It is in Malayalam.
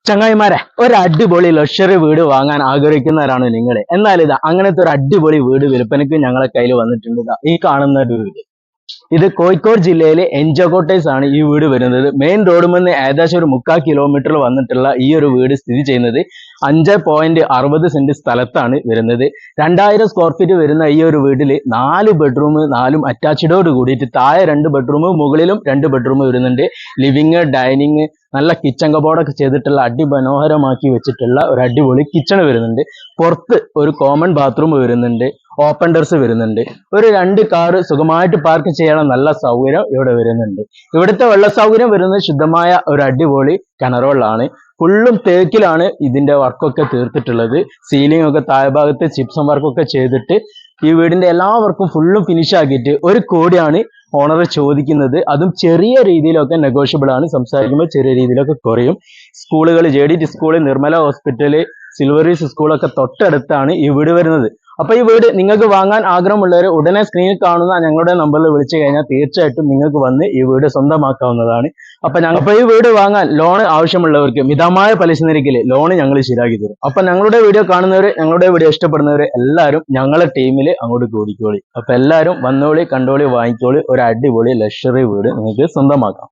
ചങ്ങായിമാരെ, ഒരു അടിപൊളി ലക്ഷറി വീട് വാങ്ങാൻ ആഗ്രഹിക്കുന്നവരാണ് നിങ്ങൾ. എന്നാൽ ഇതാ അങ്ങനത്തെ ഒരു അടിപൊളി വീട് വിൽപ്പനയ്ക്ക് ഞങ്ങളെ കയ്യിൽ വന്നിട്ടുണ്ട്. ഈ കാണുന്ന ഒരു വീട്, ഇത് കോഴിക്കോട് ജില്ലയിലെ എൻജോകോട്ടേഴ്സ് ആണ് ഈ വീട് വരുന്നത്. മെയിൻ റോഡിൽ നിന്ന് ഏകദേശം ഒരു 3/4 കിലോമീറ്റർ വന്നിട്ടുള്ള ഈ ഒരു വീട് സ്ഥിതി ചെയ്യുന്നത് 5.60 സെന്റ് സ്ഥലത്താണ് വരുന്നത്. 2000 സ്ക്വയർ ഫീറ്റ് വരുന്ന ഈ ഒരു വീട്ടിൽ 4 ബെഡ്റൂം, 4 അറ്റാച്ച്ഡോട് കൂടിയിട്ട് താഴെ 2 ബെഡ്റൂം, മുകളിലും 2 ബെഡ്റൂം വരുന്നുണ്ട്. ലിവിങ്, ഡൈനിങ്, നല്ല കിച്ചൺ കബോർഡൊക്കെ ചെയ്തിട്ടുള്ള അതിമനോഹരമാക്കി വെച്ചിട്ടുള്ള ഒരു അടിപൊളി കിച്ചൺ വരുന്നുണ്ട്. പുറത്ത് ഒരു കോമൺ ബാത്റൂം വരുന്നുണ്ട്. ഓപ്പൺ ടെറസ് വരുന്നുണ്ട്. ഒരു 2 കാറ് സുഖമായിട്ട് പാർക്ക് ചെയ്യാനുള്ള നല്ല സൗകര്യം ഇവിടെ വരുന്നുണ്ട്. ഇവിടുത്തെ വെള്ള സൗകര്യം വരുന്നത് ശുദ്ധമായ ഒരു അടിപൊളി കിണറുകളാണ്. ഫുള്ളും തേക്കിലാണ് ഇതിന്റെ വർക്കൊക്കെ തീർത്തിട്ടുള്ളത്. സീലിംഗ് ഒക്കെ താഴ്ഭാഗത്ത് ചിപ്സം വർക്കൊക്കെ ചെയ്തിട്ട് ഈ വീടിന്റെ എല്ലാ വർക്കും ഫുള്ളും ഫിനിഷ് ആക്കിയിട്ട് 1 കോടിയാണ് ഓണർ ചോദിക്കുന്നത്. അതും ചെറിയ രീതിയിലൊക്കെ നെഗോഷ്യബിൾ ആണ്. സംസാരിക്കുമ്പോൾ ചെറിയ രീതിയിലൊക്കെ കുറയും. സ്കൂളുകൾ, JDT സ്കൂള്, നിർമ്മല ഹോസ്പിറ്റല്, സിൽവറീസ് സ്കൂളൊക്കെ തൊട്ടടുത്താണ് ഈ വീട് വരുന്നത്. അപ്പൊ ഈ വീട് നിങ്ങൾക്ക് വാങ്ങാൻ ആഗ്രഹമുള്ളവർ ഉടനെ സ്ക്രീനിൽ കാണുന്ന ഞങ്ങളുടെ നമ്പറിൽ വിളിച്ചു കഴിഞ്ഞാൽ തീർച്ചയായിട്ടും നിങ്ങൾക്ക് വന്ന് ഈ വീട് സ്വന്തമാക്കാവുന്നതാണ്. അപ്പൊ ഈ വീട് വാങ്ങാൻ ലോൺ ആവശ്യമുള്ളവർക്ക് മിതമായ പലിശ നിരക്കിൽ ലോൺ ഞങ്ങൾ ശരിയാക്കി തരും. അപ്പൊ ഞങ്ങളുടെ വീഡിയോ കാണുന്നവര്, ഞങ്ങളുടെ വീഡിയോ ഇഷ്ടപ്പെടുന്നവര് എല്ലാവരും ഞങ്ങളെ ടീമിൽ അങ്ങോട്ട് കൂടിക്കോളി. അപ്പൊ എല്ലാവരും വന്നോളി, കണ്ടോളി, വാങ്ങിക്കോളി. ഒരു അടിപൊളി ലക്ഷറി വീട് നിങ്ങൾക്ക് സ്വന്തമാക്കാം.